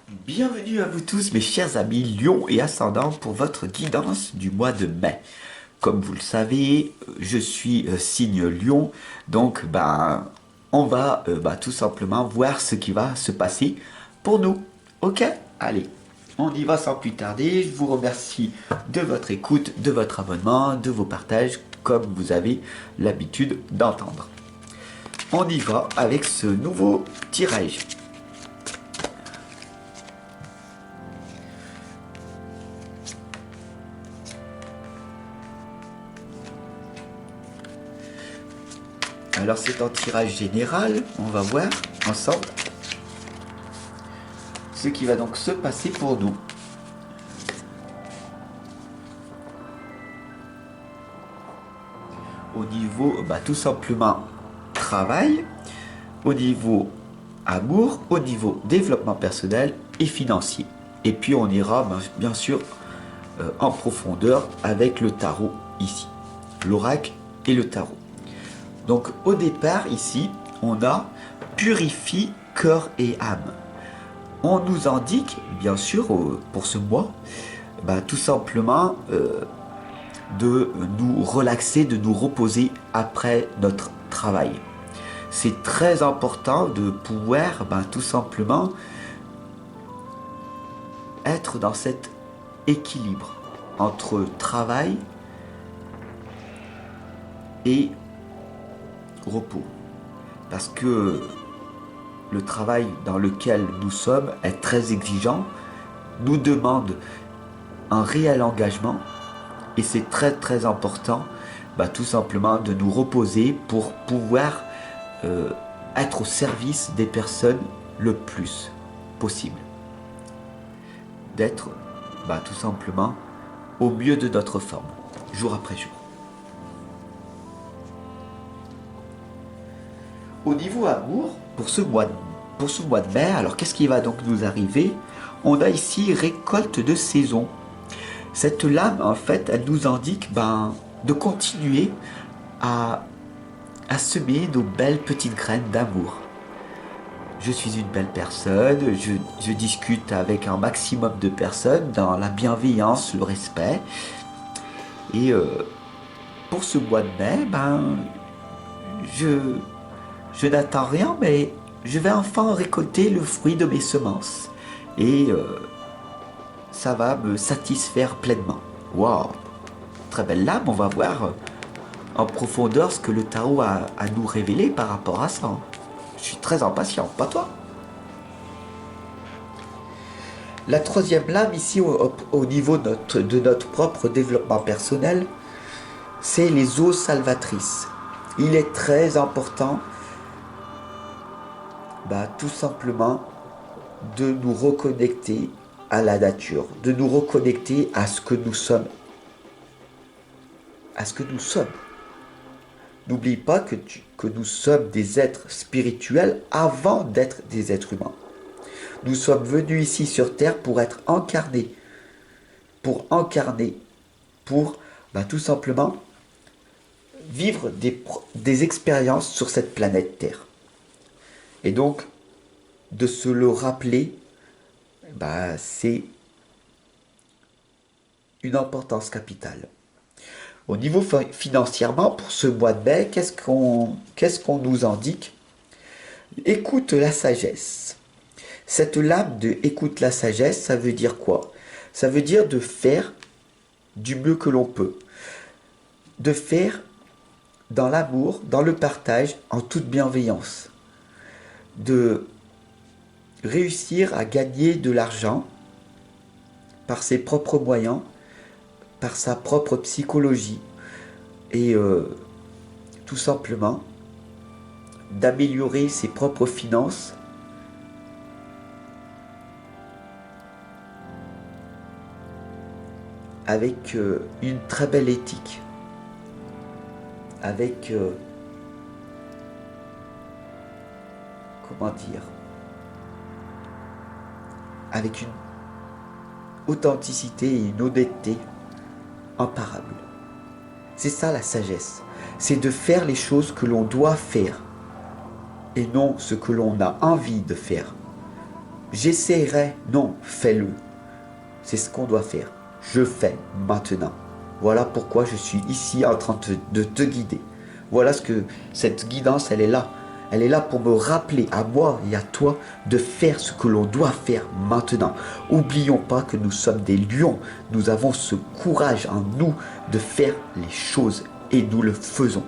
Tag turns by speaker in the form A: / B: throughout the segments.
A: Bienvenue à vous tous mes chers amis Lion et Ascendant pour votre guidance du mois de mai. Comme vous le savez, je suis signe Lion, donc on va tout simplement voir ce qui va se passer pour nous. Ok? Allez, on y va sans plus tarder. Je vous remercie de votre écoute, de votre abonnement, de vos partages, comme vous avez l'habitude d'entendre. On y va avec ce nouveau tirage. Alors c'est un tirage général, on va voir ensemble ce qui va donc se passer pour nous. Au niveau, tout simplement, travail, au niveau amour, au niveau développement personnel et financier. Et puis on ira bien sûr en profondeur avec le tarot ici, l'oracle et le tarot. Donc au départ ici, on a purifie cœur et âme. On nous indique, bien sûr, pour ce mois, tout simplement de nous relaxer, de nous reposer après notre travail. C'est très important de pouvoir tout simplement être dans cet équilibre entre travail et repos. Parce que le travail dans lequel nous sommes est très exigeant, nous demande un réel engagement et c'est très très important tout simplement de nous reposer pour pouvoir être au service des personnes le plus possible. D'être tout simplement au mieux de notre forme, jour après jour. Au niveau amour, pour ce mois de mai, alors qu'est-ce qui va donc nous arriver? On a ici récolte de saison. Cette lame, en fait, elle nous indique de continuer à semer nos belles petites graines d'amour. Je suis une belle personne, je discute avec un maximum de personnes dans la bienveillance, le respect. Et pour ce mois de mai, je n'attends rien, mais je vais enfin récolter le fruit de mes semences. Et ça va me satisfaire pleinement. Waouh! Très belle lame, on va voir en profondeur ce que le tarot a à nous révéler par rapport à ça. Je suis très impatient, pas toi? La troisième lame ici au niveau de notre propre développement personnel, c'est les eaux salvatrices. Il est très important tout simplement de nous reconnecter à la nature, de nous reconnecter à ce que nous sommes. À ce que nous sommes. N'oublie pas que nous sommes des êtres spirituels avant d'être des êtres humains. Nous sommes venus ici sur Terre pour être incarnés. Pour tout simplement vivre des expériences sur cette planète Terre. Et donc, de se le rappeler, c'est une importance capitale. Au niveau financièrement, pour ce mois de mai, qu'est-ce qu'on nous indique? Écoute la sagesse. Cette lame de écoute la sagesse, ça veut dire quoi? Ça veut dire de faire du mieux que l'on peut. De faire dans l'amour, dans le partage, en toute bienveillance. De réussir à gagner de l'argent par ses propres moyens, par sa propre psychologie et tout simplement d'améliorer ses propres finances avec une très belle éthique, avec comment dire, avec une authenticité et une honnêteté imparable. C'est ça la sagesse. C'est de faire les choses que l'on doit faire et non ce que l'on a envie de faire. j'essaierai. Non, fais-le. C'est ce qu'on doit faire. Je fais maintenant. Voilà pourquoi je suis ici en train de te guider. Voilà ce que cette guidance, elle est là. Elle est là pour me rappeler à moi et à toi de faire ce que l'on doit faire maintenant. Oublions pas que nous sommes des lions. Nous avons ce courage en nous de faire les choses et nous le faisons.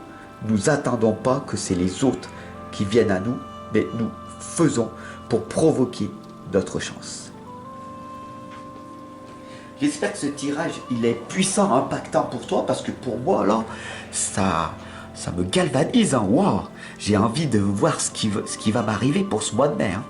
A: Nous attendons pas que c'est les autres qui viennent à nous, mais nous faisons pour provoquer notre chance. J'espère que ce tirage, il est puissant, impactant pour toi, parce que pour moi, là, ça me galvanise. Hein. Wow. J'ai envie de voir ce qui va m'arriver pour ce mois de mai. Hein.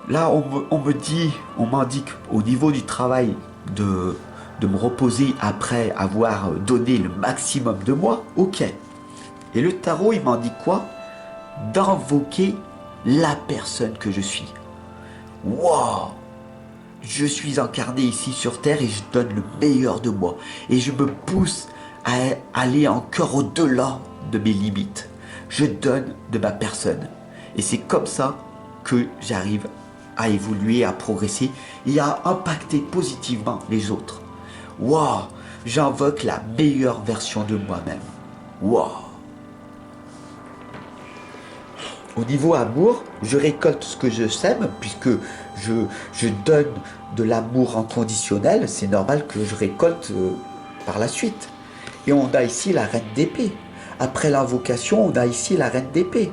A: Là, on m'indique au niveau du travail de me reposer après avoir donné le maximum de moi. Ok. Et le tarot, il m'indique quoi? D'invoquer la personne que je suis. Wow. Je suis incarné ici sur Terre et je donne le meilleur de moi. Et je me pousse à aller encore au-delà de mes limites. Je donne de ma personne. Et c'est comme ça que j'arrive à évoluer, à progresser et à impacter positivement les autres. Waouh! J'invoque la meilleure version de moi-même. Waouh! Au niveau amour, je récolte ce que je sème, puisque je donne de l'amour inconditionnel. C'est normal que je récolte par la suite. Et on a ici la reine d'épée. Après l'invocation, on a ici la reine d'épée,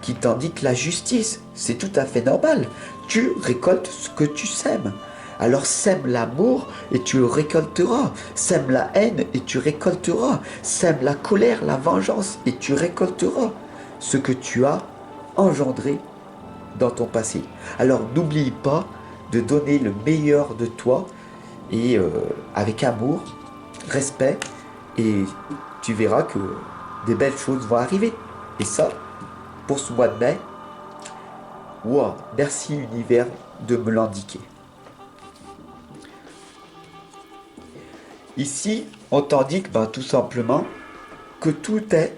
A: qui t'indique la justice. C'est tout à fait normal. Tu récoltes ce que tu sèmes. Alors sème l'amour et tu le récolteras. Sème la haine et tu récolteras. Sème la colère, la vengeance et tu récolteras ce que tu as engendré dans ton passé. Alors n'oublie pas de donner le meilleur de toi et avec amour, respect, et tu verras que des belles choses vont arriver. Et ça, pour ce mois de mai, wow, merci l'univers de me l'indiquer. Ici, on t'indique tout simplement que tout est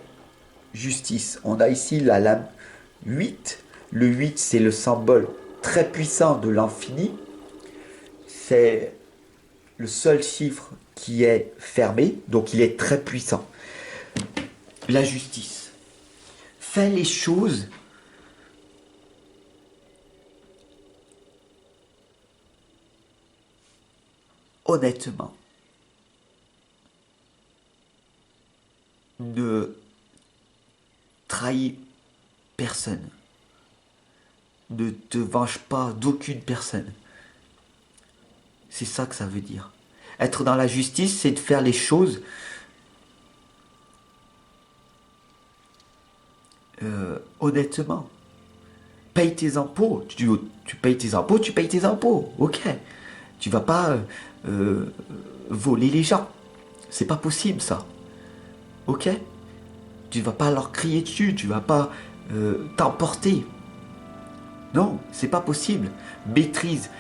A: justice. On a ici la lame 8. Le 8, c'est le symbole très puissant de l'infini. C'est le seul chiffre qui est fermé, donc il est très puissant. La justice. Fais les choses honnêtement. Ne trahis personne. Ne te venge pas d'aucune personne. C'est ça que ça veut dire. Être dans la justice, c'est de faire les choses honnêtement. Paye tes impôts. Tu payes tes impôts, tu payes tes impôts. Ok. Tu vas pas voler les gens. C'est pas possible ça. Ok. Tu vas pas leur crier dessus. Tu vas pas t'emporter. Non, c'est pas possible. Maîtrise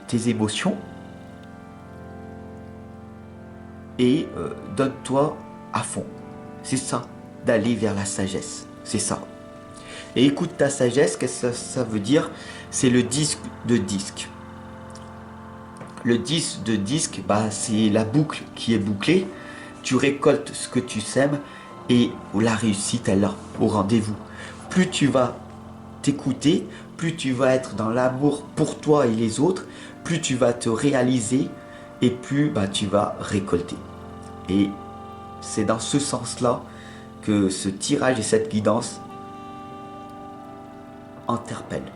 A: tes émotions et donne-toi à fond. C'est ça, d'aller vers la sagesse. C'est ça. Et écoute ta sagesse, qu'est-ce que ça veut dire? C'est le disque de disque. Le disque de disque, c'est la boucle qui est bouclée. Tu récoltes ce que tu sèmes et la réussite est là, au rendez-vous. Plus tu vas t'écouter, plus tu vas être dans l'amour pour toi et les autres, plus tu vas te réaliser et plus tu vas récolter. Et c'est dans ce sens-là que ce tirage et cette guidance interpellent.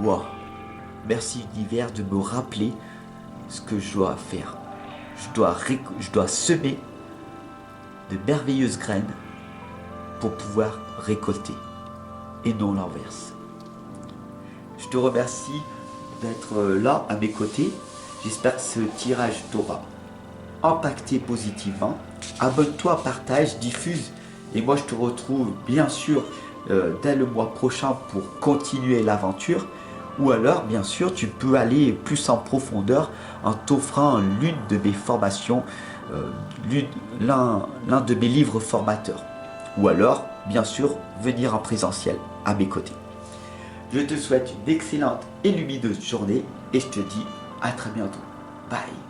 A: Wow. Merci univers de me rappeler ce que je dois faire. Je dois semer de merveilleuses graines pour pouvoir récolter et non l'inverse. Je te remercie d'être là à mes côtés. J'espère que ce tirage t'aura impacté positivement. Abonne-toi, partage, diffuse. Et moi, je te retrouve bien sûr dès le mois prochain pour continuer l'aventure. Ou alors, bien sûr, tu peux aller plus en profondeur en t'offrant l'une de mes formations, l'un de mes livres formateurs. Ou alors, bien sûr, venir en présentiel à mes côtés. Je te souhaite une excellente et lumineuse journée et je te dis à très bientôt. Bye.